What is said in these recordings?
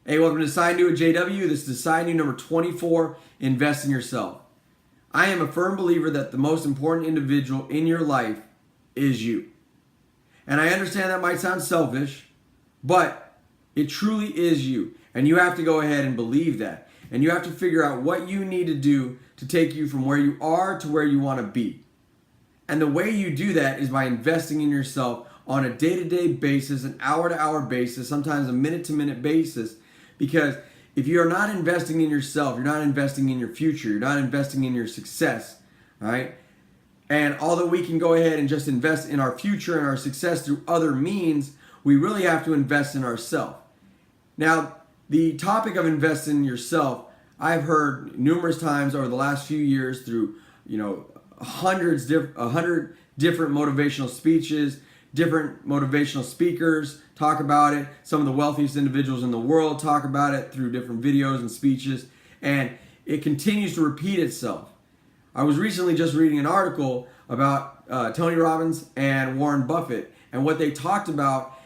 Hey, welcome to Decide New with JW. This is Decide New number 24, Invest in Yourself. I am a firm believer that the most important individual in your life is you. And I understand that might sound selfish, but it truly is you. And you have to go ahead and believe that. And you have to figure out what you need to do to take you from where you are to where you want to be. And the way you do that is by investing in yourself on a day-to-day basis, an hour-to-hour basis, sometimes a minute-to-minute basis. Because if you're not investing in yourself, you're not investing in your future, you're not investing in your success, all right? And although we can go ahead and just invest in our future and our success through other means, we really have to invest in ourselves. Now, the topic of investing in yourself, I've heard numerous times over the last few years through, 100 different motivational speeches, different motivational speakers talk about it. Some of the wealthiest individuals in the world talk about it through different videos and speeches, and it continues to repeat itself. I was recently just reading an article about Tony Robbins and Warren Buffett and what they talked about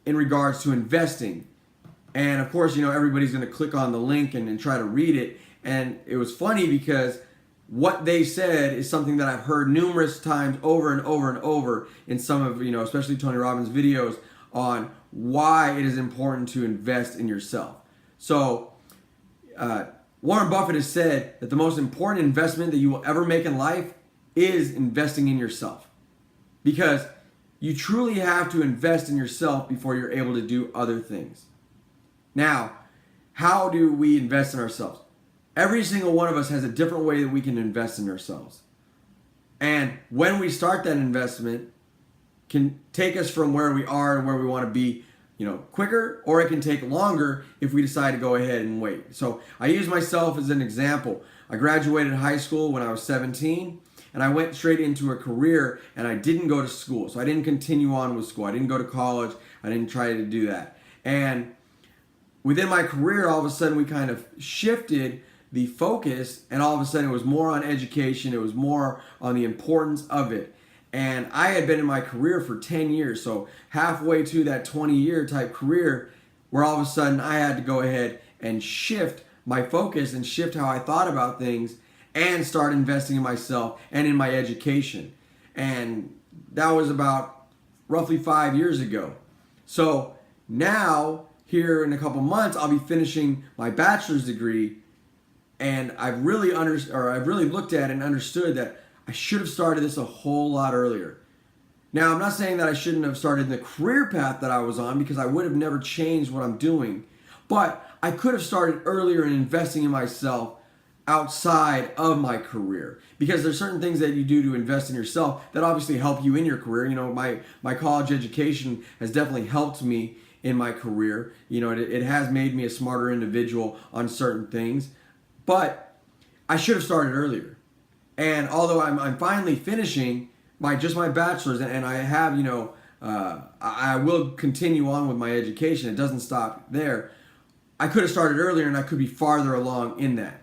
in regards to investing. And of course, everybody's going to click on the link and try to read it. And it was funny because what they said is something that I've heard numerous times over and over and over in some of, especially Tony Robbins' videos on why it is important to invest in yourself. So, Warren Buffett has said that the most important investment that you will ever make in life is investing in yourself. Because you truly have to invest in yourself before you're able to do other things. Now, how do we invest in ourselves? Every single one of us has a different way that we can invest in ourselves. And when we start that investment, can take us from where we are and where we want to be, quicker, or it can take longer if we decide to go ahead and wait. So I use myself as an example. I graduated high school when I was 17, and I went straight into a career, and I didn't go to school. So I didn't continue on with school. I didn't go to college. I didn't try to do that. And within my career, all of a sudden, we kind of shifted the focus, and all of a sudden it was more on education, it was more on the importance of it. And I had been in my career for 10 years, so halfway to that 20-year type career, where all of a sudden I had to go ahead and shift my focus and shift how I thought about things and start investing in myself and in my education. And that was about roughly 5 years ago. So now, here in a couple months, I'll be finishing my bachelor's degree. And I've really looked at it and understood that I should have started this a whole lot earlier. Now, I'm not saying that I shouldn't have started the career path that I was on, because I would have never changed what I'm doing. But I could have started earlier in investing in myself outside of my career. Because there's certain things that you do to invest in yourself that obviously help you in your career. My college education has definitely helped me in my career. It has made me a smarter individual on certain things. But I should have started earlier. And although I'm finally finishing my bachelor's, and I have, I will continue on with my education. It doesn't stop there. I could have started earlier, and I could be farther along in that.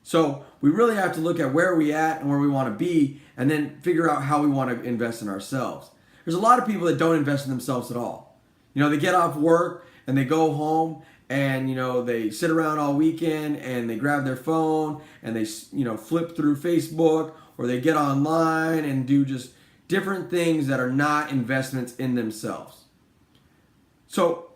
So we really have to look at where we at and where we want to be, and then figure out how we want to invest in ourselves. There's a lot of people that don't invest in themselves at all. They get off work and they go home, and they sit around all weekend and they grab their phone and they flip through Facebook, or they get online and do just different things that are not investments in themselves. So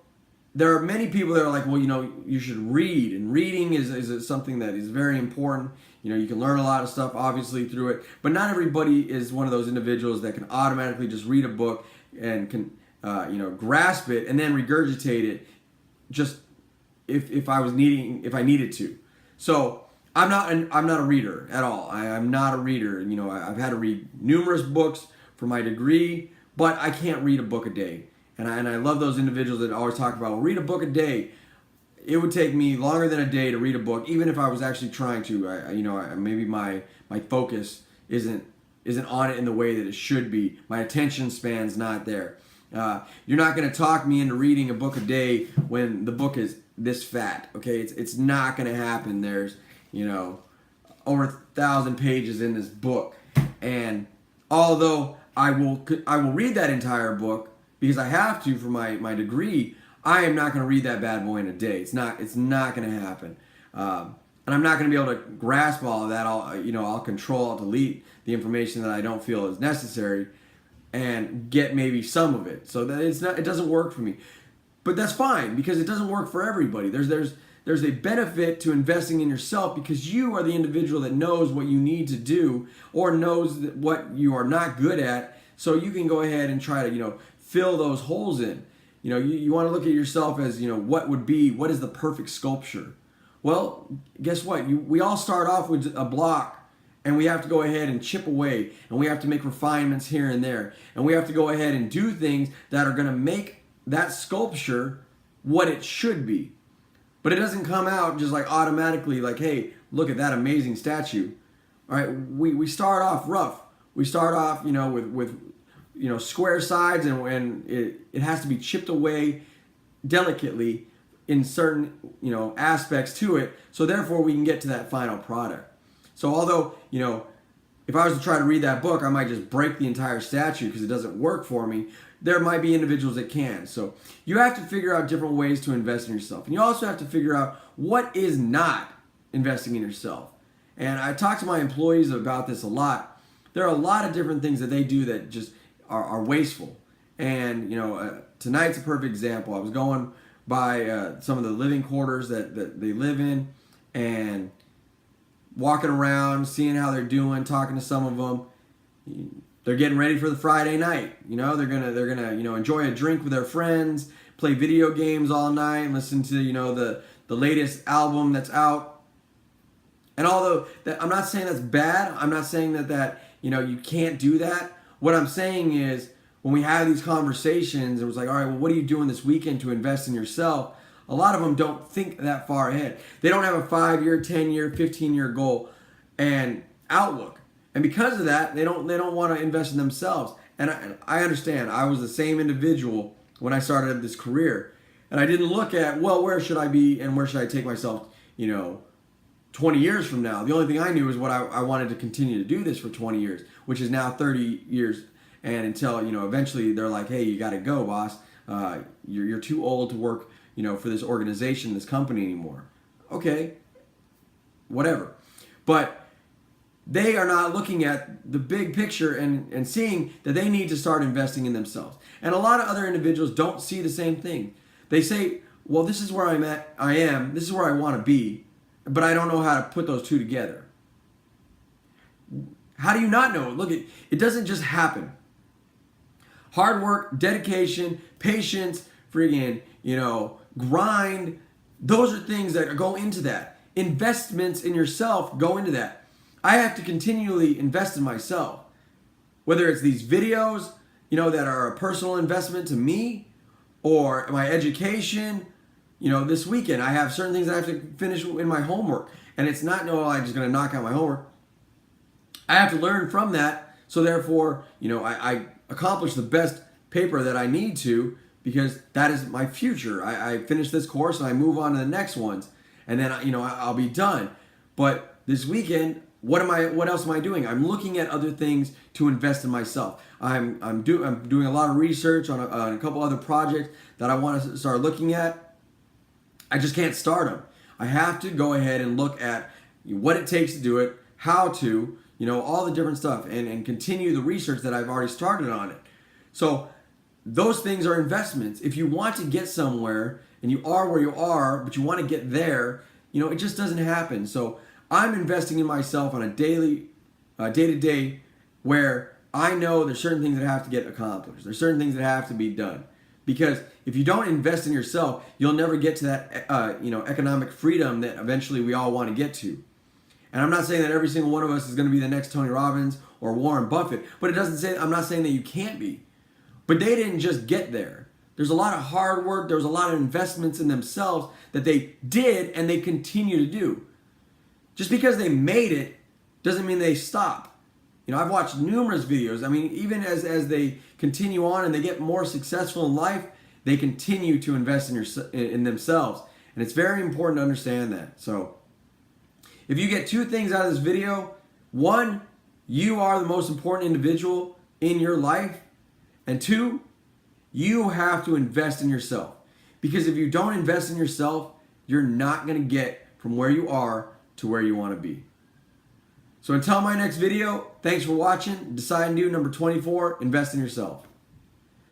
there are many people that are like, well, you should read, and reading is something that is very important. You can learn a lot of stuff obviously through it, but not everybody is one of those individuals that can automatically just read a book and can grasp it and then regurgitate it just if I needed to. So I'm not a reader at all. I'm not a reader. I've had to read numerous books for my degree, but I can't read a book a day. And I love those individuals that always talk about, well, read a book a day. It would take me longer than a day to read a book, even if I was actually trying to. Maybe my focus isn't on it in the way that it should be. My attention span's not there. You're not going to talk me into reading a book a day when the book is this fat. Okay, it's not going to happen. There's over 1,000 pages in this book, and although I will read that entire book because I have to for my degree, I am not going to read that bad boy in a day. It's not going to happen. And I'm not going to be able to grasp all of that. I'll control, I'll delete the information that I don't feel is necessary and get maybe some of it. So that it doesn't work for me. But that's fine, because it doesn't work for everybody. There's a benefit to investing in yourself, because you are the individual that knows what you need to do or knows what you are not good at. So you can go ahead and try to, fill those holes in. You want to look at yourself as, what is the perfect sculpture? Well, guess what? We all start off with a block, and we have to go ahead and chip away, and we have to make refinements here and there, and we have to go ahead and do things that are going to make that sculpture what it should be. But it doesn't come out just like automatically like, hey, look at that amazing statue. All right, we start off rough. We start off, with square sides, and it has to be chipped away delicately in certain, aspects to it, so therefore we can get to that final product. So although, if I was to try to read that book, I might just break the entire statue because it doesn't work for me. There might be individuals that can. So you have to figure out different ways to invest in yourself. And you also have to figure out what is not investing in yourself. And I talk to my employees about this a lot. There are a lot of different things that they do that just are wasteful. And, tonight's a perfect example. I was going by some of the living quarters that they live in, and walking around, seeing how they're doing, talking to some of them. They're getting ready for the Friday night. They're gonna enjoy a drink with their friends, play video games all night, listen to the latest album that's out. And although I'm not saying that's bad, I'm not saying that you can't do that. What I'm saying is, when we have these conversations, it was like, all right, well, what are you doing this weekend to invest in yourself? A lot of them don't think that far ahead. They don't have a 5-year, 10-year, 15-year goal and outlook. And because of that, they don't want to invest in themselves. And I understand. I was the same individual when I started this career. And I didn't look at, well, where should I be and where should I take myself, 20 years from now. The only thing I knew is what I wanted to continue to do this for 20 years, which is now 30 years. And until, eventually they're like, hey, you got to go, boss. You're too old to work, for this organization, this company anymore. Okay, whatever. But they are not looking at the big picture and seeing that they need to start investing in themselves. And a lot of other individuals don't see the same thing. They say, well, this is where this is where I want to be, but I don't know how to put those two together. How do you not know? Look, it doesn't just happen. Hard work, dedication, patience, friggin', grind, those are things that go into that. Investments in yourself go into that. I have to continually invest in myself. Whether it's these videos, that are a personal investment to me, or my education. This weekend I have certain things that I have to finish in my homework. And it's not, no, I'm just going to knock out my homework. I have to learn from that. So therefore, I accomplish the best paper that I need to, because that is my future. I finish this course and I move on to the next ones. And then, I'll be done. But this weekend, what else am I doing? I'm looking at other things to invest in myself. I'm doing a lot of research on a couple other projects that I want to start looking at. I just can't start them. I have to go ahead and look at what it takes to do it, how to, all the different stuff, and continue the research that I've already started on it. So those things are investments. If you want to get somewhere and you are where you are, but you want to get there, it just doesn't happen. So I'm investing in myself on a day-to-day, where I know there's certain things that have to get accomplished. There's certain things that have to be done. Because if you don't invest in yourself, you'll never get to that, economic freedom that eventually we all want to get to. And I'm not saying that every single one of us is going to be the next Tony Robbins or Warren Buffett, but I'm not saying that you can't be. But they didn't just get there. There's a lot of hard work. There was a lot of investments in themselves that they did and they continue to do. Just because they made it doesn't mean they stop. I've watched numerous videos. Even as they continue on and they get more successful in life, they continue to invest in themselves. And it's very important to understand that. So if you get two things out of this video, one, you are the most important individual in your life. And two, you have to invest in yourself. Because if you don't invest in yourself, you're not going to get from where you are to where you want to be. So until my next video, thanks for watching. Decide and do number 24, invest in yourself.